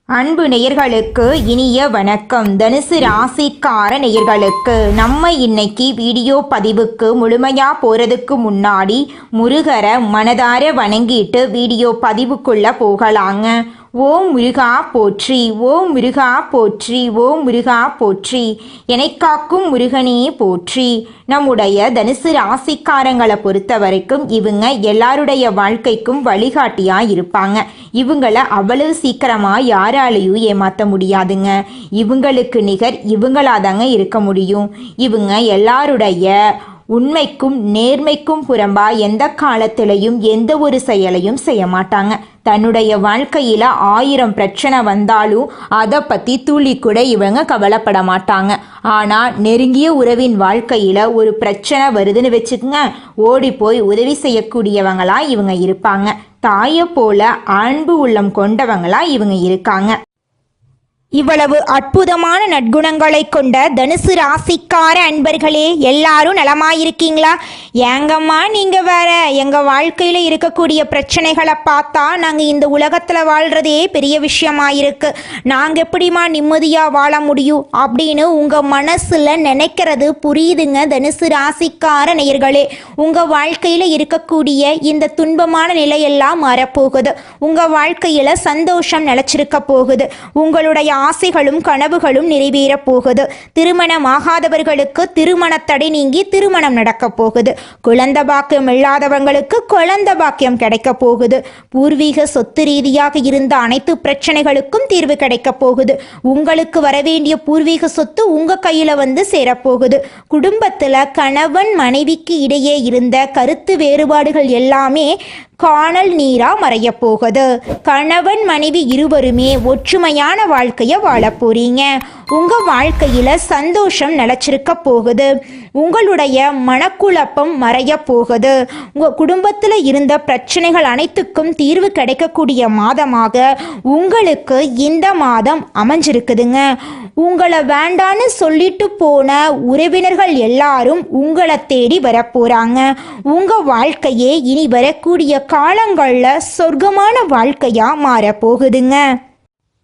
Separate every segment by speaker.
Speaker 1: அன்பு நேயர்களுக்கு இனிய வணக்கம். தனுசு ராசிக்கார நேயர்களுக்கு நம்ம இன்னைக்கு வீடியோ பதிவுக்கு முழுமையா போறதுக்கு முன்னாடி முருகரை மனதார வணங்கிட்டு வீடியோ பதிவுக்குள்ள போகலாங்க. ஓம் முருகா போற்றி, ஓம் முருகா போற்றி, ஓம் முருகா போற்றி, எனைக்காக்கும் முருகனே போற்றி. நம்முடைய தனுசு ராசிக்காரங்களை பொறுத்த வரைக்கும் இவங்க எல்லாருடைய வாழ்க்கைக்கும் வழிகாட்டியா இருப்பாங்க. இவங்கள அவ்வளவு சீக்கிரமா யாராலையும் ஏமாற்ற முடியாதுங்க. இவங்களுக்கு நிகர் இவங்களாதாங்க இருக்க முடியும். இவங்க எல்லாருடைய உண்மைக்கும் நேர்மைக்கும் புறம்பா எந்த காலத்திலையும் எந்த ஒரு செயலையும் செய்ய மாட்டாங்க. தன்னுடைய வாழ்க்கையில 1000 பிரச்சனை வந்தாலும் அதை பத்தி துளி கூட இவங்க கவலைப்பட மாட்டாங்க. ஆனா நெருங்கிய உறவின் வாழ்க்கையில ஒரு பிரச்சனை வருதுன்னு வச்சுக்கோங்க, ஓடி போய் உதவி செய்யக்கூடியவங்களா இவங்க இருப்பாங்க. தாயை போல அன்பு உள்ளம் கொண்டவங்களா இவங்க இருக்காங்க. இவ்வளவு அற்புதமான நற்குணங்களை கொண்ட தனுசு ராசிக்கார அன்பர்களே, எல்லாரும் நலமாயிருக்கீங்களா? ஏங்கம்மா நீங்க வேற, எங்க வாழ்க்கையில இருக்கக்கூடிய பிரச்சனைகளை பார்த்தா நாங்க இந்த உலகத்துல வாழ்றதே பெரிய விஷயமாயிருக்கு, நாங்க எப்படிமா நிம்மதியா வாழ முடியும் அப்படின்னு உங்க மனசுல நினைக்கிறது புரியுதுங்க. தனுசு ராசிக்கார நேயர்களே, உங்க வாழ்க்கையில இருக்கக்கூடிய இந்த துன்பமான நிலையெல்லாம் மாறப்போகுது. உங்க வாழ்க்கையில சந்தோஷம் நிலைச்சிருக்க போகுது. உங்களுடைய ஆசைகளும் கனவுகளும் நிறைவேறப் போகுது. திருமணமாகாதவர்களுக்கு திருமண தடை நீங்கி திருமணம் நடக்க போகுது. குழந்தை பாக்கியம் இல்லாதவங்களுக்கு குழந்தை பாக்கியம் கிடைக்க போகுது. பூர்வீக சொத்து ரீதியாக இருந்த அனைத்து பிரச்சனைகளுக்கும் தீர்வு கிடைக்க போகுது. உங்களுக்கு வரவேண்டிய பூர்வீக சொத்து உங்க கையில வந்து சேரப்போகுது. குடும்பத்துல கணவன் மனைவிக்கு இடையே இருந்த கருத்து வேறுபாடுகள் எல்லாமே காணல் நீரா மறைய போகுது. கணவன் மனைவி இருவருமே ஒற்றுமையான வாழ்க்கைய வாழ போறீங்க. உங்க வாழ்க்கையில சந்தோஷம் நிலைச்சிருக்க போகுது. உங்களுடைய மனக்குழப்பம் மறைய போகுது. உங்க குடும்பத்துல இருந்த பிரச்சனைகள் அனைத்துக்கும் தீர்வு கிடைக்கக்கூடிய மாதமாக உங்களுக்கு இந்த மாதம் அமைஞ்சிருக்குதுங்க. உங்களை வேண்டான்னு சொல்லிட்டு போன உறவினர்கள் எல்லாரும் உங்களை தேடி வரப்போறாங்க. உங்க வாழ்க்கையே இனி வரக்கூடிய காலங்களில் சொர்க்கமான வாழ்க்கையா மாறப்போகுதுங்க.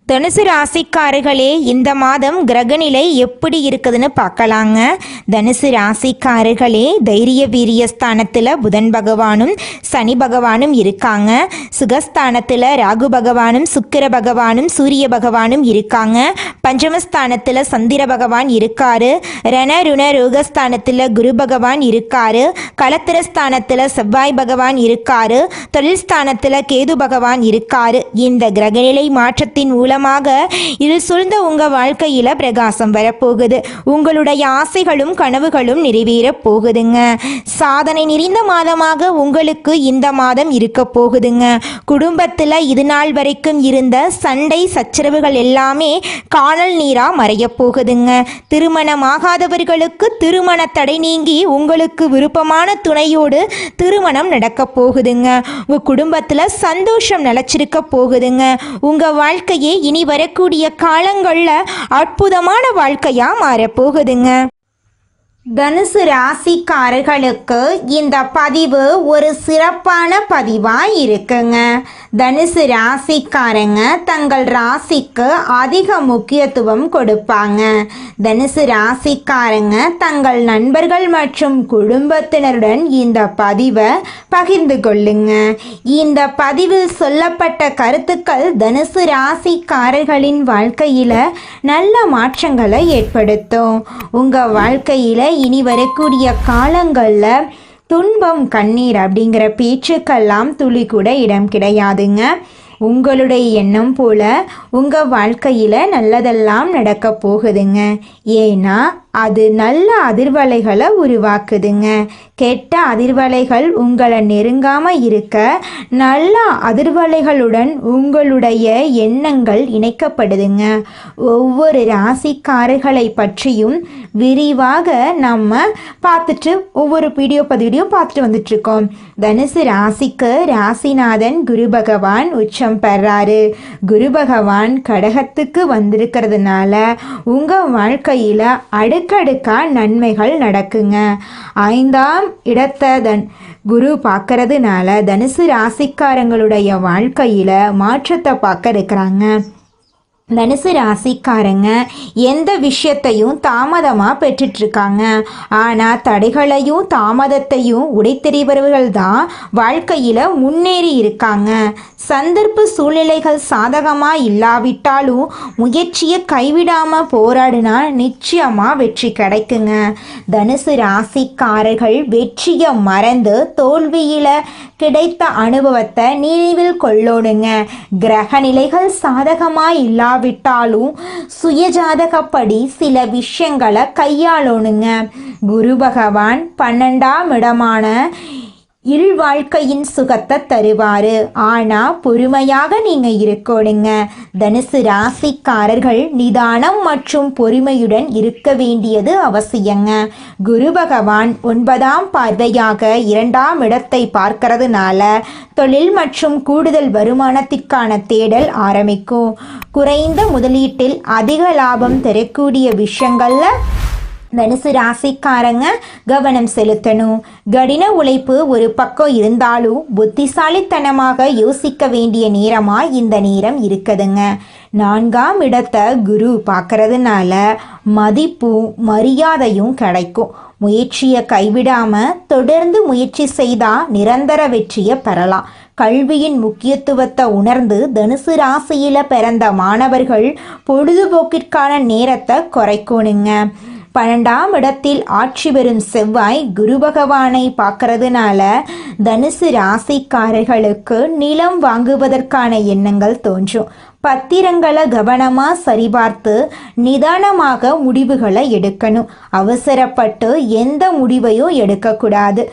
Speaker 1: தனுசு ராசிக்காரர்களே, இந்த மாதம் கிரகநிலை எப்படி இருக்குதுன்னு பார்க்கலாங்க. தனுசு ராசிக்காரர்களே, தைரிய வீரிய ஸ்தானத்தில் புதன் பகவானும் சனி பகவானும் இருக்காங்க. சுகஸ்தானத்தில் ராகு பகவானும் சுக்கிர பகவானும் சூரிய பகவானும் இருக்காங்க. பஞ்சமஸ்தானத்தில் சந்திர பகவான் இருக்காரு. ரண ருண ரோகஸ்தானத்தில் குரு பகவான் இருக்காரு. கலத்திரஸ்தானத்தில் செவ்வாய் பகவான் இருக்காரு. தொழில் ஸ்தானத்தில் கேது பகவான் இருக்காரு. இந்த கிரகநிலை மாற்றத்தின் மூலம் இருள் சூழ்ந்த உங்க வாழ்க்கையில பிரகாசம் வரப்போகுது. உங்களுடைய ஆசைகளும் கனவுகளும் நிறைவேற போகுதுங்க. சாதனை நிறைந்த மாதமாக உங்களுக்கு இந்த மாதம் இருக்க போகுதுங்க. குடும்பத்துல இது நாள் வரைக்கும் இருந்த சண்டை சச்சரவுகள் எல்லாமே காணல் நீரா மறைய போகுதுங்க. திருமணமாகாதவர்களுக்கு திருமண தடை நீங்கி உங்களுக்கு விருப்பமான துணையோடு திருமணம் நடக்க போகுதுங்க. உங்க குடும்பத்துல சந்தோஷம் நிலைச்சிருக்க போகுதுங்க. உங்க வாழ்க்கையே இனி வரக்கூடிய காலங்களில் அற்புதமான வாழ்க்கையா மாறப்போகுதுங்க. தனுசு ராசிக்காரர்களுக்கு இந்த பதிவு ஒரு சிறப்பான பதிவாக இருக்குங்க. தனுசு ராசிக்காரங்க தங்கள் ராசிக்கு அதிக முக்கியத்துவம் கொடுப்பாங்க. தனுசு ராசிக்காரங்க தங்கள் நண்பர்கள் மற்றும் குடும்பத்தினருடன் இந்த பதிவை பகிர்ந்து கொள்ளுங்க. இந்த பதிவில் சொல்லப்பட்ட கருத்துக்கள் தனுசு ராசிக்காரர்களின் வாழ்க்கையில் நல்ல மாற்றங்களை ஏற்படுத்தும். உங்கள் வாழ்க்கையில் இனி வரக்கூடிய காலங்களில் துன்பம் கண்ணீர் அப்படிங்கிற பேச்சுக்கெல்லாம் துளி கூட இடம் கிடையாதுங்க. உங்களுடைய எண்ணம் போல உங்கள் வாழ்க்கையில் நல்லதெல்லாம் நடக்க போகுதுங்க. ஏன்னா அது நல்ல அதிர்வலைகளை உருவாக்குதுங்க. கெட்ட அதிர்வலைகள் உங்களை நெருங்காமல் இருக்க நல்ல அதிர்வலைகளுடன் உங்களுடைய எண்ணங்கள் இணைக்கப்படுதுங்க. ஒவ்வொரு ராசிக்காரர்களை பற்றியும் விரிவாக நம்ம பார்த்துட்டு ஒவ்வொரு வீடியோ பதிவையும் பார்த்துட்டு வந்துட்ருக்கோம். தனுசு ராசிக்கு ராசிநாதன் குரு பகவான் உச்சம் பெறாரு. குரு பகவான் கடகத்துக்கு வந்திருக்கிறதுனால உங்கள் வாழ்க்கையில் அடுக்கடுக்கா நன்மைகள் நடக்குங்க. 5ஆம் இடத்தை குரு பார்க்கறதுனால தனுசு ராசிக்காரங்களுடைய வாழ்க்கையில் மாற்றத்தை பார்க்க இருக்கிறாங்க. தனுசு ராசிக்காரங்க எந்த விஷயத்தையும் தாமதமாக பெற்றுட்ருக்காங்க. ஆனால் தடைகளையும் தாமதத்தையும் உடைத்தெறிபவர்கள் தான் வாழ்க்கையில் முன்னேறி இருக்காங்க. சந்தர்ப்ப சூழ்நிலைகள் சாதகமாக இல்லாவிட்டாலும் முயற்சியை கைவிடாமல் போராடினா நிச்சயமாக வெற்றி கிடைக்குங்க. தனுசு ராசிக்காரர்கள் வெற்றியை மறந்து தோல்வியில் கிடைத்த அனுபவத்தை நினைவில் கொள்ளணுங்க. கிரக நிலைகள் சாதகமாக இல்லாவிட்டாலும் சுயஜாதகப்படி சில விஷயங்களை கையாளணுங்க. குரு பகவான் 12ஆம் இடமான வாழ்க்கையின் சுகத்தை தருவாரு. ஆனா பொறுமையாக நீங்க இருக்கணுங்க. தனுசு ராசிக்காரர்கள் நிதானம் மற்றும் பொறுமையுடன் இருக்க வேண்டியது அவசியங்க. குரு பகவான் 9ஆம் பார்வையாக 2ஆம் இடத்தை பார்க்கறதுனால தொழில் மற்றும் கூடுதல் வருமானத்திற்கான தேடல் ஆரம்பிக்கும். குறைந்த முதலீட்டில் அதிக லாபம் தரக்கூடிய விஷயங்கள்ல தனுசு ராசிக்காரங்க கவனம் செலுத்தணும். கடின உழைப்பு ஒரு பக்கம் இருந்தாலும் புத்திசாலித்தனமாக யோசிக்க வேண்டிய நேரமாக இந்த நேரம் இருக்குதுங்க. 4ஆம் இடத்தை குரு பார்க்கறதுனால மதிப்பும் மரியாதையும் கிடைக்கும். முயற்சியை கைவிடாமல் தொடர்ந்து முயற்சி செய்தால் நிரந்தர வெற்றியை பெறலாம். கல்வியின் முக்கியத்துவத்தை உணர்ந்து தனுசு ராசியில் பிறந்த மாணவர்கள் பொழுதுபோக்கிற்கான நேரத்தை குறைக்கணுங்க. 12ஆம் இடத்தில் ஆட்சி பெறும் செவ்வாய் குரு பகவானை பார்க்கறதுனால தனுசு ராசிக்காரர்களுக்கு நிலம் வாங்குவதற்கான எண்ணங்கள் தோன்றும். பத்திரங்களை கவனமாக சரிபார்த்து நிதானமாக முடிவுகளை எடுக்கணும். அவசரப்பட்டு எந்த முடிவையும் எடுக்கக்கூடாது.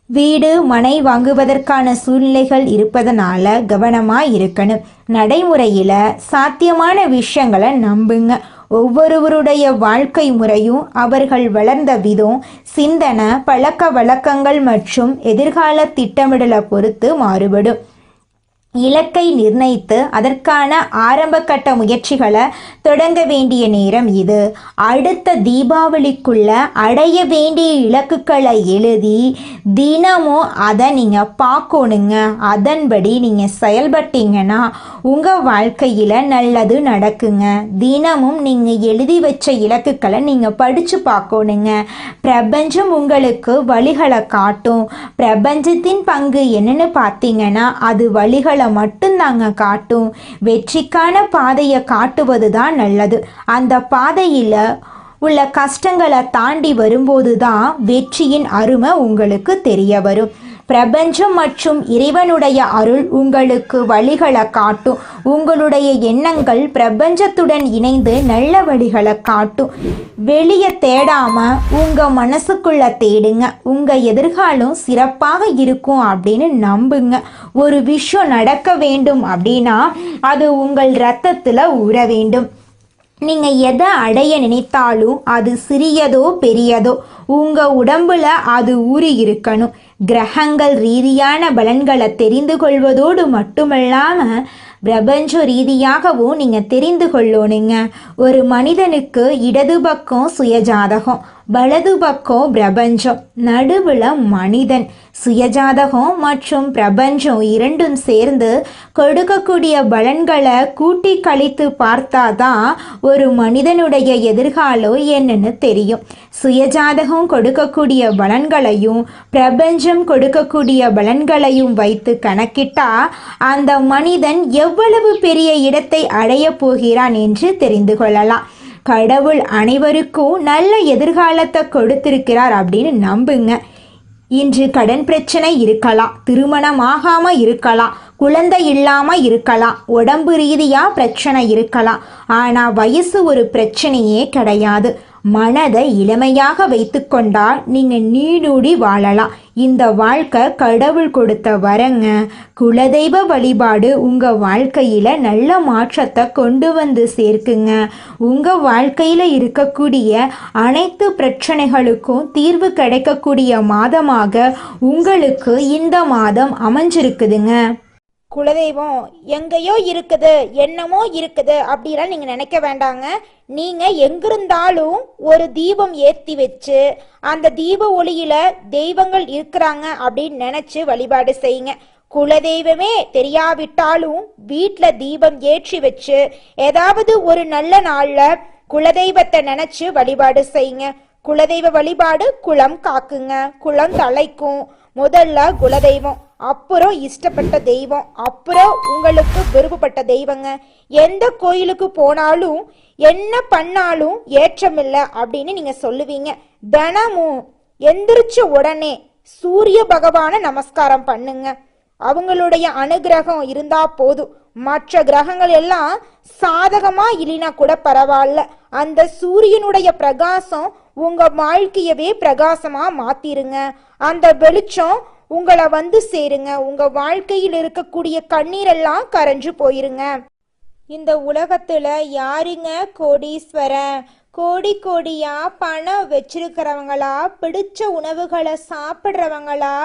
Speaker 1: வீடு மனை வாங்குவதற்கான சூழ்நிலைகள் இருப்பதனால கவனமாக இருக்கணும். நடைமுறையில் சாத்தியமான விஷயங்களை நம்புங்க. ஒவ்வொருவருடைய வாழ்க்கை முறையும் அவர்கள் வளர்ந்த விதம், சிந்தனை, பழக்க வழக்கங்கள் மற்றும் எதிர்கால திட்டமிடலை பொறுத்து மாறுபடும். இலக்கை நிர்ணயித்து அதற்கான ஆரம்ப கட்ட முயற்சிகளை தொடங்க வேண்டிய நேரம் இது. அடுத்த தீபாவளிக்குள்ள அடைய வேண்டிய இலக்குகளை எழுதி தினமும் அதை நீங்கள் பார்க்கணுங்க. அதன்படி நீங்கள் செயல்பட்டீங்கன்னா உங்கள் வாழ்க்கையில் நல்லது நடக்குங்க. தினமும் நீங்கள் எழுதி வச்ச இலக்குகளை நீங்கள் படித்து பார்க்கணுங்க. பிரபஞ்சம் உங்களுக்கு வழிகளை காட்டும். பிரபஞ்சத்தின் பங்கு என்னன்னு பார்த்தீங்கன்னா அது வழிகளை மட்டும்தாங்க காட்டும். வெற்றிக்கான பாதையை காட்டுவது தான் நல்லது. அந்த பாதையில் உள்ள கஷ்டங்களை தாண்டி வரும்போது தான் வெற்றியின் அருமை உங்களுக்கு தெரிய வரும். பிரபஞ்சம் மற்றும் இறைவனுடைய அருள் உங்களுக்கு வழிகளை காட்டும். உங்களுடைய எண்ணங்கள் பிரபஞ்சத்துடன் இணைந்து நல்ல வழிகளை காட்டும். வெளியே தேடாம உங்க மனசுக்குள்ள தேடுங்க. உங்க எதிர்காலம் சிறப்பாக இருக்கும் அப்படின்னு நம்புங்க. ஒரு விஷயம் நடக்க வேண்டும் அப்படின்னா அது உங்கள் இரத்தத்துல ஊற வேண்டும். நீங்கள் எதை அடைய நினைத்தாலும் அது சிறியதோ பெரியதோ உங்கள் உடம்புல அது ஊறி இருக்கணும். கிரகங்கள் ரீதியான பலன்களை தெரிந்து கொள்வதோடு மட்டுமல்லாமல் பிரபஞ்ச ரீதியாகவும் நீங்கள் தெரிந்து கொள்ளணுங்க. ஒரு மனிதனுக்கு இடது பக்கம் சுயஜாதகம், வலது பக்கம் பிரபஞ்சம், நடுவில் மனிதன். சுயஜாதகம் மற்றும் பிரபஞ்சம் இரண்டும் சேர்ந்து கொடுக்கக்கூடிய பலன்களை கூட்டி கழித்து பார்த்தாதான் ஒரு மனிதனுடைய எதிர்காலம் என்னன்னு தெரியும். சுயஜாதகம் கொடுக்கக்கூடிய பலன்களையும் பிரபஞ்சம் கொடுக்கக்கூடிய பலன்களையும் வைத்து கணக்கிட்டா அந்த மனிதன் எவ்வளவு பெரிய இடத்தை அடைய போகிறான் என்று தெரிந்து கொள்ளலாம். கடவுள் அனைவருக்கும் நல்ல எதிர்காலத்தை கொடுத்திருக்கிறார் அப்படின்னு நம்புங்க. இன்று கடன் பிரச்சனை இருக்கலாம், திருமணம் ஆகாமல் இருக்கலாம், குழந்தை இல்லாமல் இருக்கலாம், உடம்பு ரீதியாக பிரச்சனை இருக்கலாம். ஆனால் வயசு ஒரு பிரச்சனையே கிடையாது. மனதை இளமையாக வைத்து கொண்டால் நீங்கள் நீடூடி வாழலாம். இந்த வாழ்க்கை கடவுள் கொடுத்த வரங்க. குலதெய்வ வழிபாடு உங்கள் வாழ்க்கையில் நல்ல மாற்றத்தை கொண்டு வந்து சேர்க்குங்க. உங்கள் வாழ்க்கையில் இருக்கக்கூடிய அனைத்து பிரச்சனைகளுக்கும் தீர்வு கிடைக்கக்கூடிய மாதமாக உங்களுக்கு இந்த மாதம் அமைஞ்சிருக்குதுங்க.
Speaker 2: குலதெய்வம் எங்கேயோ இருக்குது, என்னமோ இருக்குது அப்படிலாம் நீங்கள் நினைக்க வேண்டாங்க. நீங்கள் எங்கிருந்தாலும் ஒரு தீபம் ஏற்றி வச்சு அந்த தீப ஒளியில் தெய்வங்கள் இருக்கிறாங்க அப்படின்னு நினச்சி வழிபாடு செய்யுங்க. குலதெய்வமே தெரியாவிட்டாலும் வீட்ல தீபம் ஏற்றி வச்சு ஏதாவது ஒரு நல்ல நாள்ல குலதெய்வத்தை நினைச்சு வழிபாடு செய்யுங்க. குலதெய்வ வழிபாடு குலம் காக்குங்க, குலம் தலைக்கும். முதல்ல குலதெய்வம், அப்புறம் இஷ்டப்பட்ட தெய்வம், அப்புறம் உங்களுக்கு விருப்பப்பட்ட தெய்வங்க. எந்த கோயிலுக்கு போனாலும் என்ன பண்ணாலும் ஏற்றமில்லை அப்படின்னு நீங்க சொல்லுவீங்க. தினமும் எந்திரிச்ச உடனே சூரிய பகவான நமஸ்காரம் பண்ணுங்க. அவங்களுடைய அனுகிரகம் இருந்தா போதும். மற்ற கிரகங்கள் எல்லாம் சாதகமா இல்லைனா கூட பரவாயில்ல, அந்த சூரியனுடைய பிரகாசம் உங்க வாழ்க்கையவே பிரகாசமா மாத்திருங்க. அந்த வெளிச்சம் உங்களை வந்து சேருங்க. உங்க வாழ்க்கையில் இருக்கக்கூடிய கண்ணீரெல்லாம் கரைஞ்சு போயிருங்க. இந்த உலகத்துல யாருங்க கோடீஸ்வரன்? கோடி கோடியா பணம் வச்சிருக்கிறவங்களா, பிடிச்ச உணவுகளை சாப்பிட்றவங்களா,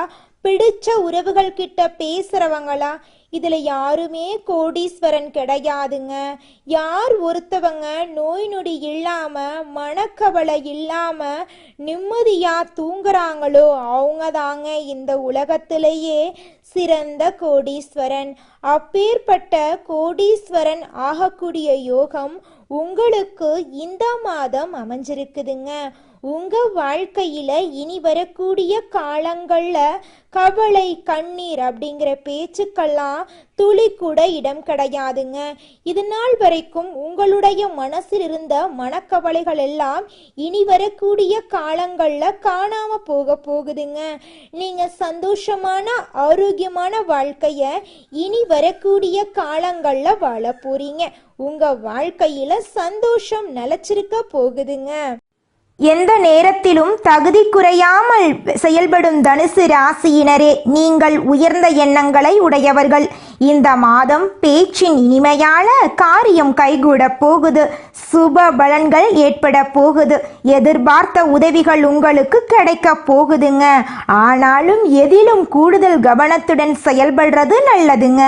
Speaker 2: பிடிச்ச உறவுகள் கிட்ட பேசுறவங்களா? இதுல யாருமே கோடீஸ்வரன் கிடையாதுங்க. யார் ஒருத்தவங்க நோய் நொடி இல்லாம மனக்கவலை இல்லாம நிம்மதியா தூங்குறாங்களோ அவங்க தாங்க இந்த உலகத்திலேயே சிறந்த கோடீஸ்வரன். அப்பேற்பட்ட கோடீஸ்வரன் ஆகக்கூடிய யோகம் உங்களுக்கு இந்த மாதம் அமைஞ்சிருக்குதுங்க. உங்க வாழ்க்கையில இனி வரக்கூடிய காலங்கள்ல கவலை கண்ணீர் அப்படிங்கிற பேச்சுக்கெல்லாம் துளி கூட இடம் கிடையாதுங்க. இது நாள் வரைக்கும் உங்களுடைய மனசில் இருந்த மனக்கவலைகள் எல்லாம் இனி வரக்கூடிய காலங்கள்ல காணாம போகுதுங்க. நீங்க சந்தோஷமான ஆரோக்கியமான வாழ்க்கைய இனி வரக்கூடிய காலங்கள்ல வாழ போறீங்க. உங்க வாழ்க்கையில சந்தோஷம் நிலைச்சிருக்க போகுதுங்க.
Speaker 1: எந்த நேரத்திலும் தகுதி குறையாமல் செயல்படும் தனுசு ராசியினரே, நீங்கள் உயர்ந்த எண்ணங்களை உடையவர்கள். இந்த மாதம் பேச்சின் இனிமையான காரியம் கைகூட போகுது. சுப பலன்கள் ஏற்பட போகுது. எதிர்பார்த்த உதவிகள் உங்களுக்கு கிடைக்க போகுதுங்க. ஆனாலும் எதிலும் கூடுதல் கவனத்துடன் செயல்படுறது நல்லதுங்க.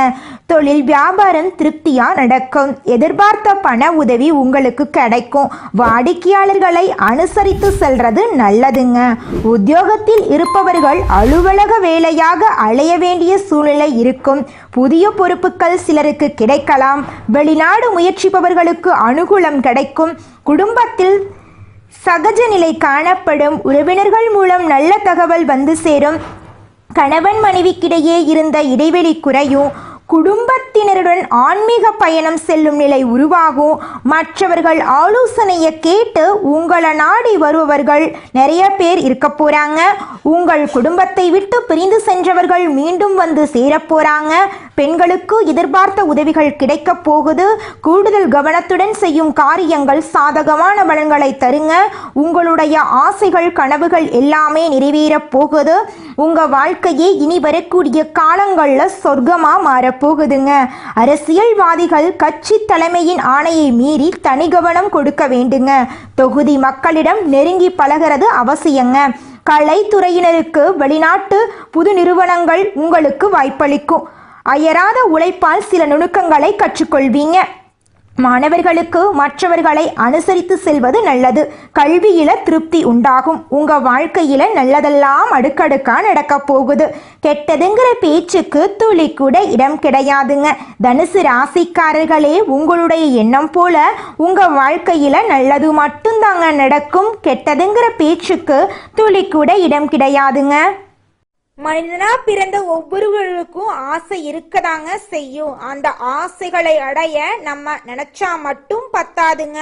Speaker 1: தொழில் வியாபாரம் திருப்தியா நடக்கும். எதிர்பார்த்த பண உதவி உங்களுக்கு கிடைக்கும். வாடிக்கையாளர்களை அனுசரித்து செல்றது நல்லதுங்க. உத்தியோகத்தில் இருப்பவர்கள் அலுவலக வேலையாக அலைய வேண்டிய சூழ்நிலை இருக்கும். புதிய பொறுப்புகள் சிலருக்கு கிடைக்கலாம். வெளிநாடு முயற்சிப்பவர்களுக்கு அனுகூலம் கிடைக்கும். குடும்பத்தில் சகஜ நிலை காணப்படும். உறவினர்கள் மூலம் நல்ல தகவல் வந்து சேரும். கணவன் மனைவிக்கிடையே இருந்த இடைவெளி குறையும். குடும்பத்தினருடன் ஆன்மீக பயணம் செல்லும் நிலை உருவாகும். மற்றவர்கள் ஆலோசனையை கேட்டு உங்களை நாடி வருபவர்கள் நிறைய பேர் இருக்க போறாங்க. உங்கள் குடும்பத்தை விட்டு பிரிந்து சென்றவர்கள் மீண்டும் வந்து சேரப்போறாங்க. பெண்களுக்கு எதிர்பார்த்த உதவிகள் கிடைக்க போகுது. கூடுதல் கவனத்துடன் செய்யும் காரியங்கள் சாதகமான பலன்களை தருங்க. உங்களுடைய ஆசைகள் கனவுகள் எல்லாமே நிறைவேற போகுது. உங்க வாழ்க்கையே இனி வரக்கூடிய காலங்கள்ல சொர்க்கமா மாறப்போகுதுங்க. அரசியல்வாதிகள் கட்சி தலைமையின் ஆணையை மீறி தனி கவனம் கொடுக்க வேண்டுங்க. தொகுதி மக்களிடம் நெருங்கி பழகிறது அவசியங்க. கலைத்துறையினருக்கு வெளிநாட்டு புது நிறுவனங்கள் உங்களுக்கு வாய்ப்பளிக்கும். அயராத உழைப்பால் சில நுணுக்கங்களை கற்றுக்கொள்வீங்க. மாணவர்களுக்கு மற்றவர்களை அனுசரித்து செல்வது நல்லது. கல்வியில திருப்தி உண்டாகும். உங்க வாழ்க்கையில நல்லதெல்லாம் அடுக்கடுக்கா நடக்க போகுது. கெட்டதுங்கிற பேச்சுக்கு துளி கூட இடம் கிடையாதுங்க. தனுசு ராசிக்காரர்களே, உங்களுடைய எண்ணம் போல உங்க வாழ்க்கையில நல்லது மட்டும்தாங்க நடக்கும். கெட்டதுங்கிற பேச்சுக்கு துளி கூட இடம் கிடையாதுங்க.
Speaker 2: மனிதனா பிறந்த ஒவ்வொருவருக்கும் ஆசை இருக்கதாங்க செய்யும். அந்த ஆசைகளை அடைய நம்ம நினைச்சா மட்டும் பத்தாதுங்க.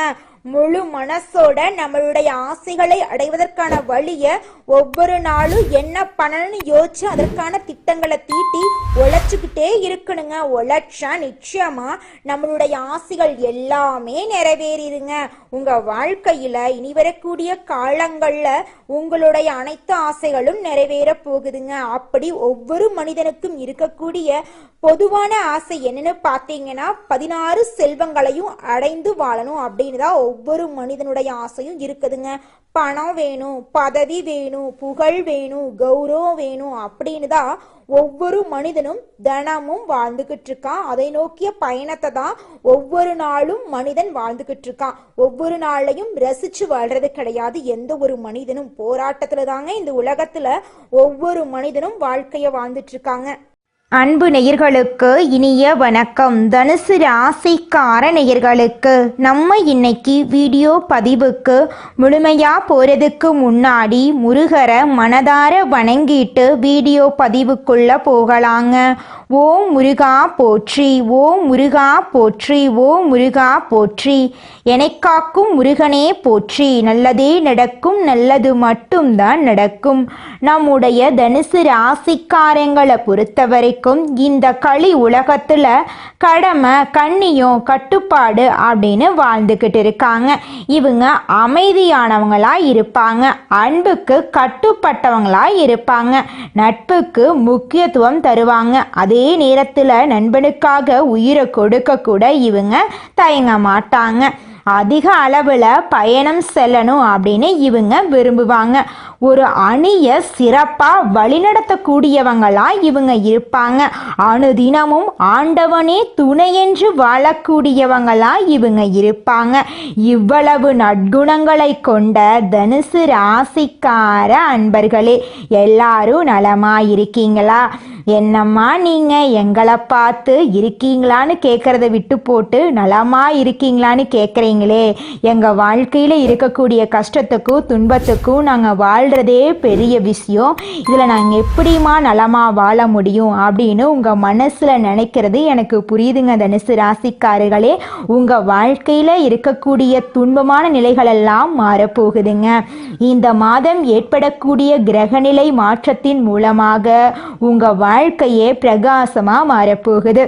Speaker 2: முழு மனசோட நம்மளுடைய ஆசைகளை அடைவதற்கான வழிய ஒவ்வொரு நாளும் என்ன பண்ணணும்னு யோசிச்சு அதற்கான திட்டங்களை தீட்டி உழைச்சுக்கிட்டே இருக்கணுங்க. உழைச்சா நிச்சயமா நம்மளுடைய ஆசைகள் எல்லாமே நிறைவேறிடுங்க. உங்க வாழ்க்கையில இனி வரக்கூடிய காலங்கள்ல உங்களுடைய அனைத்து ஆசைகளும் நிறைவேற போகுதுங்க. அப்படி ஒவ்வொரு மனிதனுக்கும் இருக்கக்கூடிய பொதுவான ஆசை என்னன்னு பார்த்தீங்கன்னா 16 செல்வங்களையும் அடைந்து வாழணும் அப்படின்னு தான் ஒவ்வொரு மனிதனுடைய ஆசையும் இருக்குதுங்க. பணம் வேணும், பதவி வேணும், புகழ் வேணும், கௌரவம் வேணும் அப்படின்னு தான் ஒவ்வொரு மனிதனும் தினமும் வாழ்ந்துகிட்டு இருக்கான். அதை நோக்கிய பயணத்தை தான் ஒவ்வொரு நாளும் மனிதன் வாழ்ந்துகிட்டு இருக்கான். ஒவ்வொரு நாளையும் ரசிச்சு வாழ்றது கிடையாது. எந்த ஒரு மனிதனும் போராட்டத்துல தாங்க இந்த உலகத்துல ஒவ்வொரு மனிதனும் வாழ்க்கைய வாழ்ந்துட்டு இருக்காங்க.
Speaker 1: அன்பு நேயர்களுக்கு இனிய வணக்கம். தனுசு ராசிக்கார நேயர்களுக்கு நம்ம இன்னைக்கு வீடியோ பதிவுக்கு முழுமையா போறதுக்கு முன்னாடி முருகரை மனதார வணங்கிட்டு வீடியோ பதிவுக்குள்ள போகலாங்க. ஓம் முருகா போற்றி, ஓம் முருகா போற்றி, ஓம் முருகா போற்றி. எனக்காக்கும் முருகனே போற்றி. நல்லதே நடக்கும், நல்லது மட்டும்தான் நடக்கும். நம்முடைய தனுசு ராசிக்காரங்களை பொறுத்தவரைக்கும் இந்த களி உலகத்துல கடமை, கண்ணியம், கட்டுப்பாடு அப்படின்னு வாழ்ந்துக்கிட்டு இருக்காங்க. இவங்க அமைதியானவங்களா இருப்பாங்க, அன்புக்கு கட்டுப்பட்டவங்களா இருப்பாங்க, நட்புக்கு முக்கியத்துவம் தருவாங்க. அதே நேரத்தில் நண்பனுக்காக உயிரை கொடுக்க கூட இவங்க தயங்க மாட்டாங்க. அதிக அளவில் பயணம் செல்லணும் அப்படின்னு இவங்க விரும்புவாங்க. ஒரு அணியை சிறப்பாக வழிநடத்தக்கூடியவங்களா இவங்க இருப்பாங்க. அனுதினமும் ஆண்டவனே துணையென்று வாழக்கூடியவங்களா இவங்க இருப்பாங்க. இவ்வளவு நற்குணங்களை கொண்ட தனுசு ராசிக்கார அன்பர்களே, எல்லாரும் நலமா இருக்கீங்களா? என்னம்மா நீங்கள் எங்களை பார்த்து இருக்கீங்களான்னு கேட்குறத விட்டு போட்டு நலமா இருக்கீங்களான்னு கேட்குறீங்களே. எங்கள் வாழ்க்கையில் இருக்கக்கூடிய கஷ்டத்துக்கும் துன்பத்துக்கும் நாங்கள் வாழ்கிறதே பெரிய விஷயம். இதில் நாங்கள் எப்படிமா நலமாக வாழ முடியும் அப்படின்னு உங்கள் மனசில் நினைக்கிறது எனக்கு புரியுதுங்க. தனுசு ராசிக்காரர்களே, உங்கள் வாழ்க்கையில் இருக்கக்கூடிய துன்பமான நிலைகளெல்லாம் மாறப்போகுதுங்க. இந்த மாதம் ஏற்படக்கூடிய கிரகநிலை மாற்றத்தின் மூலமாக உங்கள் வாழ்க்கையே பிரகாசமாக மாறப்போகுது.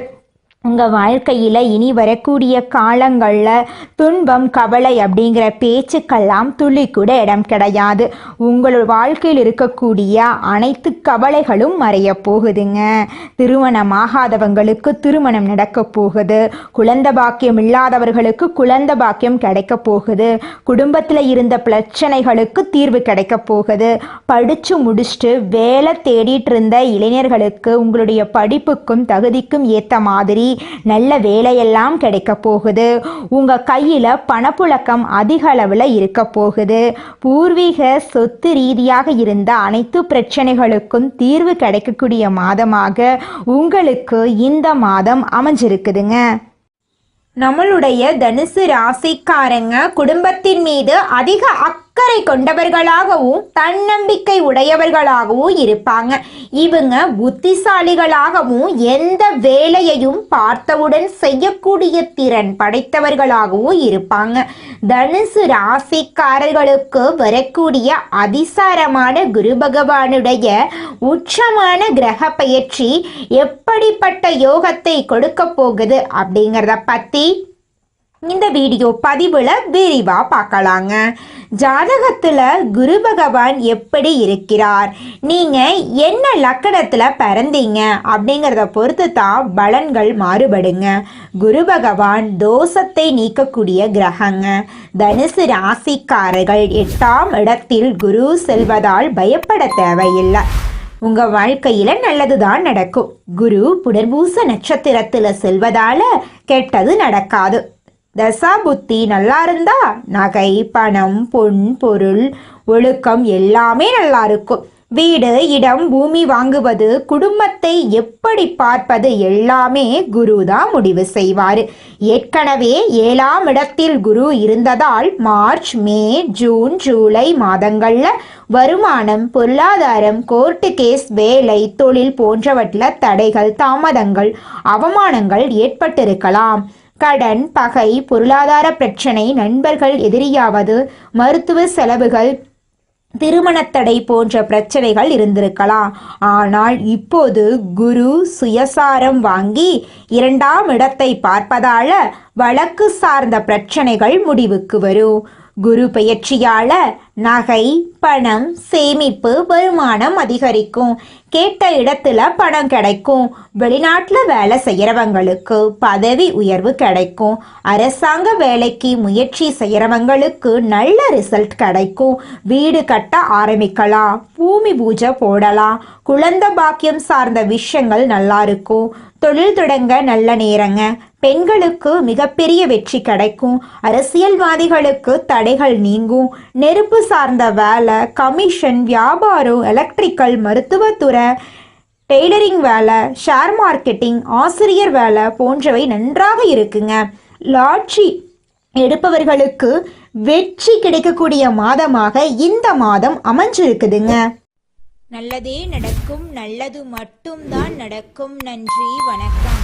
Speaker 1: உங்கள் வாழ்க்கையில் இனி வரக்கூடிய காலங்களில் துன்பம், கவலை அப்படிங்கிற பேச்சுக்கெல்லாம் துளி கூட இடம் கிடையாது. உங்களோட வாழ்க்கையில் இருக்கக்கூடிய அனைத்து கவலைகளும் மறைய போகுதுங்க. திருமணமாகாதவங்களுக்கு திருமணம் நடக்க போகுது. குழந்தை பாக்கியம் இல்லாதவர்களுக்கு குழந்தை பாக்கியம் கிடைக்க போகுது. குடும்பத்தில் இருந்த பிரச்சனைகளுக்கு தீர்வு கிடைக்க போகுது. படித்து முடிச்சுட்டு வேலை தேடிட்டு இருந்த இளைஞர்களுக்கு உங்களுடைய படிப்புக்கும் தகுதிக்கும் ஏற்ற மாதிரி நல்ல வேலையெல்லாம் கிடைக்க போகுது. உங்க கையில பணப்புழக்கம் அதிக அளவில் இருக்க போகுது. பூர்வீக சொத்து ரீதியாக இருந்த அனைத்து பிரச்சனைகளுக்கும் தீர்வு கிடைக்கக்கூடிய மாதமாக உங்களுக்கு இந்த மாதம் அமைஞ்சிருக்குதுங்க. நம்மளுடைய தனுசு ராசிக்காரங்க குடும்பத்தின் மீது அதிக அக்கறை கொண்டவர்களாகவும் தன்னம்பிக்கை உடையவர்களாகவும் இருப்பாங்க. இவங்க புத்திசாலிகளாகவும் எந்த வேலையையும் பார்த்தவுடன் செய்யக்கூடிய திறன் படைத்தவர்களாகவும் இருப்பாங்க. தனுசு ராசிக்காரர்களுக்கு வரக்கூடிய அதிசாரமான குரு பகவானுடைய உச்சமான கிரக பயிற்சி எப்படிப்பட்ட யோகத்தை கொடுக்க போகுது அப்படிங்கிறத பத்தி இந்த வீடியோ பதிவுல விரிவா பார்க்கலாங்க. ஜாதகத்துல குரு பகவான் எப்படி இருக்கிறார், நீங்க என்ன லக்கணத்துல பிறந்தீங்க அப்படிங்கிறத பொறுத்து தான் பலன்கள் மாறுபடுங்க. குரு பகவான் தோஷத்தை நீக்கக்கூடிய கிரகங்க. தனுசு ராசிக்காரர்கள் 8ஆம் இடத்தில் குரு செல்வதால் பயப்பட தேவையில்லை. உங்க வாழ்க்கையில நல்லதுதான் நடக்கும். குரு புனர்பூச நட்சத்திரத்துல செல்வதால கெட்டது நடக்காது. தசா புத்தி நல்லா இருந்தா நகை, பணம், பொன், பொருள், ஒழுக்கம் எல்லாமே நல்லா இருக்கும். வீடு, இடம், பூமி வாங்குவது, குடும்பத்தை எப்படி பார்ப்பது எல்லாமே குரு தான் முடிவு செய்வார். ஏற்கனவே 7ஆம் இடத்தில் குரு இருந்ததால் மார்ச், மே, ஜூன், ஜூலை மாதங்கள்ல வருமானம், பொருளாதாரம், கோர்ட்டு கேஸ், வேலை, தொழில் போன்றவற்றில் தடைகள், தாமதங்கள், அவமானங்கள் ஏற்பட்டிருக்கலாம். கடன், பகை, பொருளாதார பிரச்சனை, நண்பர்கள் எதிரியாவது, மருத்துவ செலவுகள், திருமணத்தடை போன்ற பிரச்சனைகள் இருந்திருக்கலாம். ஆனால் இப்போது குரு சுயசாரம் வாங்கி 2ஆம் இடத்தை பார்ப்பதால வழக்கு சார்ந்த பிரச்சனைகள் முடிவுக்கு வரும். குரு பெயர்ச்சியால நகை, பணம், சேமிப்பு, வருமானம் அதிகரிக்கும். கேட்ட இடத்துல பணம் கிடைக்கும். வெளிநாட்டில் வேலை செய்யறவங்களுக்கு பதவி உயர்வு கிடைக்கும். அரசாங்க வேலைக்கு முயற்சி செய்யறவங்களுக்கு நல்ல ரிசல்ட் கிடைக்கும். வீடு கட்ட ஆரம்பிக்கலாம், பூமி பூஜை போடலாம். குழந்தை பாக்கியம் சார்ந்த விஷயங்கள் நல்லா இருக்கும். தொழில் தொடங்க நல்ல நேரங்க. பெண்களுக்கு மிகப்பெரிய வெற்றி கிடைக்கும். அரசியல்வாதிகளுக்கு தடைகள் நீங்கும். நெருப்பு சார்ந்த வேலை, கமிஷன், வியாபாரம், எலக்ட்ரிக்கல், மருத்துவத்துறை, டெய்லரிங் வேலை, ஷேர் மார்க்கெட்டிங், ஆசிரியர் வேலை போன்றவை நன்றாக இருக்குங்க. லாட்ரி எடுப்பவர்களுக்கு வெற்றி கிடைக்கக்கூடிய மாதமாக இந்த மாதம் அமைஞ்சிருக்குதுங்க.
Speaker 2: நல்லதே நடக்கும், நல்லது மட்டும்தான் நடக்கும். நன்றி, வணக்கம்.